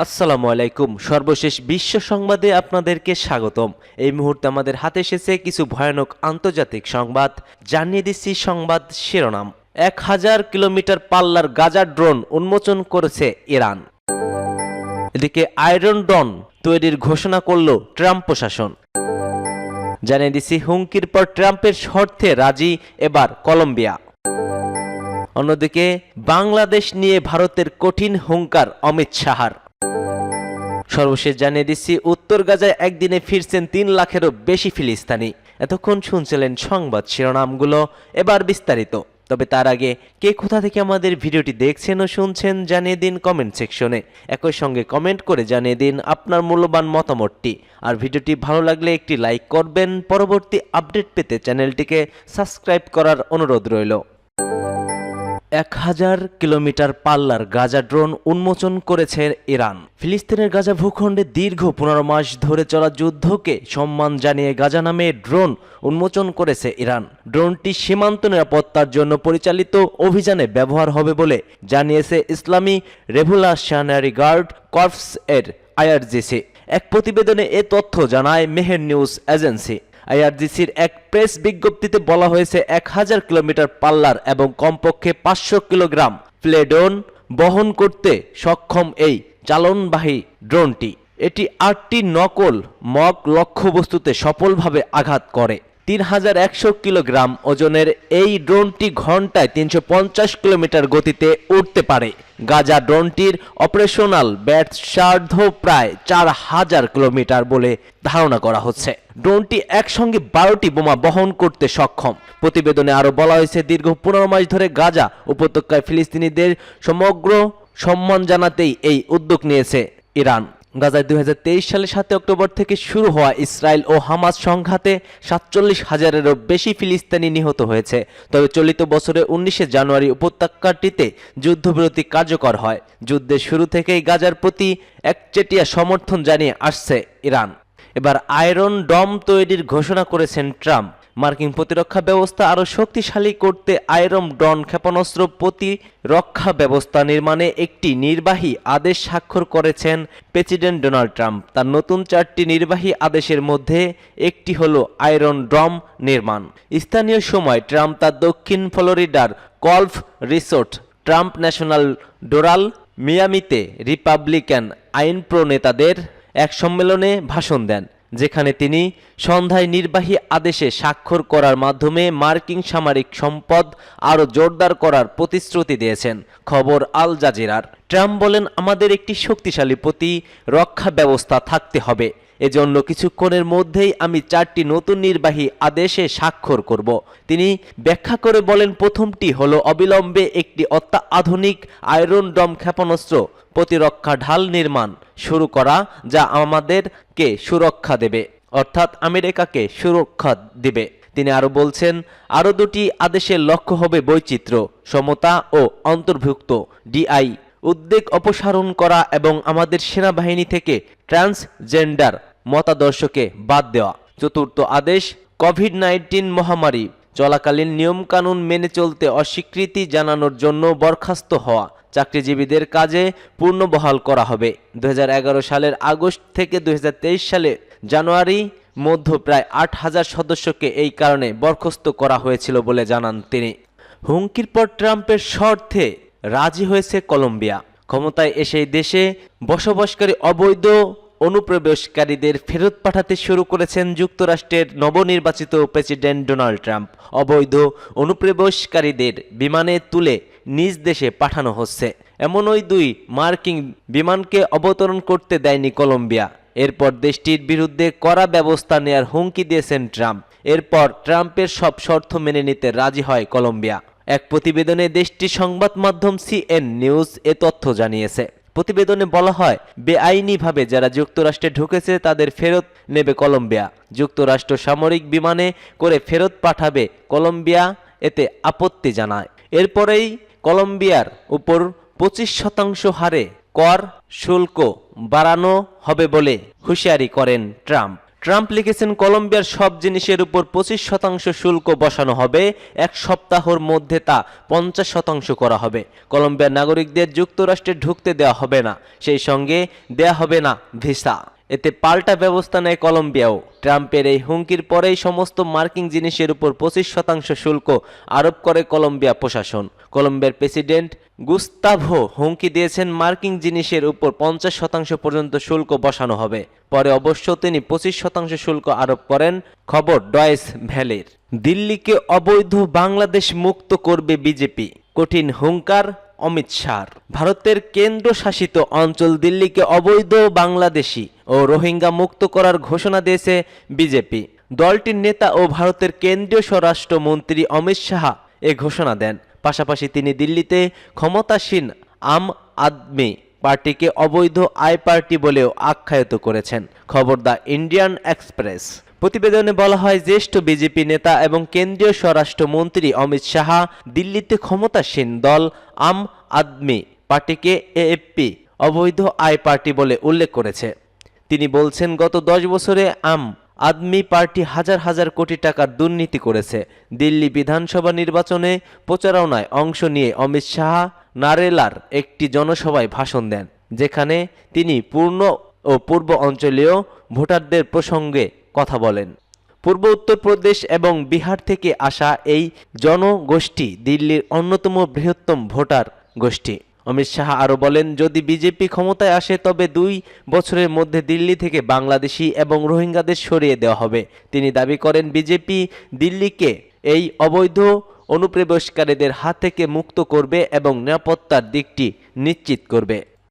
আসসালামু আলাইকুম। সর্বশেষ বিশ্ব সংবাদে আপনাদেরকে স্বাগতম। এই মুহূর্তে আমাদের হাতে এসেছে কিছু ভয়ানক আন্তর্জাতিক সংবাদ। জানিয়ে দিচ্ছি সংবাদ শিরোনাম। 1000 কিলোমিটার পাল্লার গাজা ড্রোন উন্মোচন করেছে ইরান। এদিকে আয়রন ডন তৈরির ঘোষণা করল ট্রাম্প প্রশাসন। জানিয়ে দিচ্ছি হুমকির পর ট্রাম্পের শর্তে রাজি এবার কলম্বিয়া। অন্যদিকে বাংলাদেশ নিয়ে ভারতের কঠিন হুঙ্কার অমিত শাহর। সর্বশেষ জানিয়ে দিচ্ছি উত্তর গাজায় একদিনে ফিরছেন 3 লাখেরও বেশি ফিলিস্তিনি। এতক্ষণ শুনছিলেন সংবাদ শিরোনামগুলো, এবার বিস্তারিত। তবে তার আগে কে কোথা থেকে আমাদের ভিডিওটি দেখছেন ও শুনছেন জানিয়ে দিন কমেন্ট সেকশনে। একই সঙ্গে কমেন্ট করে জানিয়ে দিন আপনার মূল্যবান মতামতটি। আর ভিডিওটি ভালো লাগলে একটি লাইক করবেন। পরবর্তী আপডেট পেতে চ্যানেলটিকে সাবস্ক্রাইব করার অনুরোধ রইল। 1000 কিলোমিটার পাল্লার গাজা ড্রোন উন্মোচন করেছে ইরান। ফিলিস্তিনের গাজা ভূখণ্ডে দীর্ঘ 15 মাস ধরে চলা যুদ্ধকে সম্মান জানিয়ে গাজা নামে ড্রোন উন্মোচন করেছে ইরান। ড্রোনটি সীমান্ত নিরাপত্তার জন্য পরিচালিত অভিযানে ব্যবহার হবে বলে জানিয়েছে ইসলামী রেভলিউশনারি গার্ড কর্পস এর আইআরজিসি। এক প্রতিবেদনে এ তথ্য জানায় মেহের নিউজ এজেন্সি। আইআরজিসির এক প্রেস বিজ্ঞপ্তিতে বলা হয়েছে 1000 কিলোমিটার পাল্লার এবং কমপক্ষে 500 কিলোগ্রাম প্লেডন বহন করতে সক্ষম এই চালনবাহী ড্রোনটি। এটি 8টি নকল মগ লক্ষ্যবস্তুতে সফলভাবে আঘাত করে। 3100 কিলোগ্রাম ওজনের এই ড্রোনটি ঘন্টায় 350 কিলোমিটার গতিতে উড়তে পারে। গাজা ড্রোনটির অপারেশনাল ব্যাসার্ধ প্রায় 4000 কিলোমিটার বলে ধারণা করা হচ্ছে। ড্রোনটি একসঙ্গে 12টি বোমা বহন করতে সক্ষম। প্রতিবেদনে আরও বলা হয়েছে দীর্ঘ 15 মাস ধরে গাজা উপত্যকায় ফিলিস্তিনিদের সমগ্র সম্মান জানাতেই এই উদ্যোগ নিয়েছে ইরান। গাজায় 2023 সালে 7 অক্টোবর থেকে শুরু হওয়া ইসরায়েল ও হামাস সংঘাতে 47,000-এরও বেশি ফিলিস্তিনি নিহত হয়েছে। তবে চলিত বছরের 19 জানুয়ারি উপত্যকাটিতে যুদ্ধবিরতি কার্যকর হয়। যুদ্ধের শুরু থেকেই গাজার প্রতি একচেটিয়া সমর্থন জানিয়ে আসছে ইরান। এবার আয়রন ডম তৈরির ঘোষণা করেছেন ট্রাম্প। মার্কিন প্রতিরক্ষা ব্যবস্থা আরও শক্তিশালী করতে আয়রন ডন ক্ষেপণাস্ত্র প্রতিরক্ষা ব্যবস্থা নির্মাণে একটি নির্বাহী আদেশ স্বাক্ষর করেছেন প্রেসিডেন্ট ডোনাল্ড ট্রাম্প। তার নতুন 4টি নির্বাহী আদেশের মধ্যে একটি হলো আয়রন ডম নির্মাণ। স্থানীয় সময় ট্রাম্প তার দক্ষিণ ফ্লোরিডার golf resort Trump National Doral মিয়ামিতে রিপাবলিকান আইন প্রণেতাদের এক সম্মেলনে ভাষণ দেন, যেখানে তিনি সন্ধ্যায় নির্বাহী আদেশে স্বাক্ষর করার মাধ্যমে মার্কিন সামরিক সম্পদ আরও জোরদার করার প্রতিশ্রুতি দিয়েছেন। খবর আল জাজিরার। ট্রাম্প বলেন, আমাদের একটি শক্তিশালী প্রতিরক্ষা ব্যবস্থা থাকতে হবে। এজন্য কিছুক্ষণের মধ্যেই আমি 4টি নতুন নির্বাহী আদেশে স্বাক্ষর করব। তিনি ব্যাখ্যা করে বলেন, প্রথমটি হলো অবিলম্বে একটি অত্যাধুনিক আয়রন ডম ক্ষেপণাস্ত্র প্রতিরক্ষা ঢাল নির্মাণ শুরু করা, যা আমাদেরকে সুরক্ষা দেবে, অর্থাৎ আমেরিকাকে সুরক্ষা দিবে। তিনি আরও বলছেন, আরও 2টি আদেশের লক্ষ্য হবে বৈচিত্র্য, সমতা ও অন্তর্ভুক্ত ডিআই উদ্বেগ অপসারণ করা এবং আমাদের সেনাবাহিনী থেকে ট্রান্সজেন্ডার মতাদর্শকে বাদ দেওয়া। চতুর্থ আদেশ, কোভিড-19 মহামারী চলাকালীন নিয়মকানুন মেনে চলতে অস্বীকৃতি জানানোর জন্য বরখাস্ত হওয়া চাকরিজীবীদের কাজে পুনর্বহাল করা হবে। 2011 সালের আগস্ট থেকে 2023 সালে জানুয়ারি মধ্যে প্রায় 8000 সদস্যকে এই কারণে বরখাস্ত করা হয়েছিল বলে জানান তিনি। হুমকির পর ট্রাম্পের শর্তে রাজি হয়েছে কলম্বিয়া। ক্ষমতায় এসে দেশে বসবাসকারী অবৈধ অনুপ্রবেশকারীদের ফেরত পাঠাতে শুরু করেছেন যুক্তরাষ্ট্রের নবনির্বাচিত প্রেসিডেন্ট ডোনাল্ড ট্রাম্প। অবৈধ অনুপ্রবেশকারীদের বিমানে তুলে নিজ দেশে পাঠানো হচ্ছে। এমন ওই 2 মার্কিন বিমানকে অবতরণ করতে দেয়নি কলম্বিয়া। এরপর দেশটির বিরুদ্ধে কড়া ব্যবস্থা নেয়ার হুমকি দিয়েছেন ট্রাম্প। এরপর ট্রাম্পের সব শর্ত মেনে নিতে রাজি হয় কলম্বিয়া। এক প্রতিবেদনে দেশটির সংবাদ মাধ্যম সিএন নিউজ এ তথ্য জানিয়েছে। প্রতিবেদনে বলা হয়, বেআইনিভাবে যারা যুক্তরাষ্ট্রে ঢুকেছে তাদের ফেরত নেবে কলম্বিয়া। যুক্তরাষ্ট্র সামরিক বিমানে করে ফেরত পাঠাবে কলম্বিয়া এতে আপত্তি জানায়। এরপরেই কলম্বিয়ার উপর 25% হারে কর শুল্ক বাড়ানো হবে বলে হুঁশিয়ারি করেন ট্রাম্প। ট্রাম্প লিখেছেন, কলম্বিয়ার সব জিনিসের উপর 25% শুল্ক বসানো হবে, এক সপ্তাহের মধ্যে তা 50% করা হবে। কলম্বিয়ার নাগরিকদের যুক্তরাষ্ট্রে ঢুকতে দেওয়া হবে না, সেই সঙ্গে দেয়া হবে না ভিসা। এতে পাল্টা ব্যবস্থা নেয় কলম্বিয়াও। ট্রাম্পের এই হুমকির পরেই সমস্ত মার্কিন জিনিসের উপর 25% শুল্ক আরোপ করে কলম্বিয়া প্রশাসন। কলম্বিয়ার প্রেসিডেন্ট গুস্তাভো হুমকি দিয়েছেন, মার্কিন জিনিসের উপর 50% পর্যন্ত শুল্ক বসানো হবে। পরে অবশ্য তিনি 25% শুল্ক আরোপ করেন। খবর ডয়েস ভ্যালির। দিল্লিকে অবৈধ বাংলাদেশ মুক্ত করবে বিজেপি, কঠিন হুঙ্কার অমিত শাহর। ভারতের কেন্দ্রশাসিত অঞ্চল দিল্লিকে অবৈধ বাংলাদেশি ও রোহিঙ্গা মুক্ত করার ঘোষণা দিয়েছে বিজেপি। দলটির নেতা ও ভারতের কেন্দ্রীয় স্বরাষ্ট্রমন্ত্রী অমিত শাহ এ ঘোষণা দেন। পাশাপাশি তিনি দিল্লিতে ক্ষমতাসীন আম আদমি পার্টিকে অবৈধ আই পার্টি বলেও আখ্যায়িত করেছেন। খবর দ্য ইন্ডিয়ান এক্সপ্রেস। প্রতিবেদনে বলা হয়, জ্যেষ্ঠ বিজেপি নেতা এবং কেন্দ্রীয় স্বরাষ্ট্রমন্ত্রী অমিত শাহ দিল্লিতে ক্ষমতাসীন দল আম আদমি পার্টিকে এএপি অবৈধ আই পার্টি বলে উল্লেখ করেছে। তিনি বলছেন, গত 10 বছরে আম আদমি পার্টি হাজার হাজার কোটি টাকার দুর্নীতি করেছে। দিল্লি বিধানসভা নির্বাচনে প্রচারণায় অংশ নিয়ে অমিত শাহ নারেলার একটি জনসভায় ভাষণ দেন, যেখানে তিনি পূর্ব অঞ্চলীয় ভোটারদের প্রসঙ্গে কথা বলেন। পূর্ব উত্তরপ্রদেশ এবং বিহার থেকে আসা এই জনগোষ্ঠী দিল্লির অন্যতম বৃহত্তম ভোটার গোষ্ঠী। অমিত শাহ আরও বলেন, যদি বিজেপি ক্ষমতায় আসে তবে 2 বছরের মধ্যে দিল্লি থেকে বাংলাদেশি এবং রোহিঙ্গাদের সরিয়ে দেওয়া হবে। তিনি দাবি করেন, বিজেপি দিল্লিকে এই অবৈধ অনুপ্রবেশকারীদের হাত থেকে মুক্ত করবে এবং নিরাপত্তার দিকটি নিশ্চিত করবে।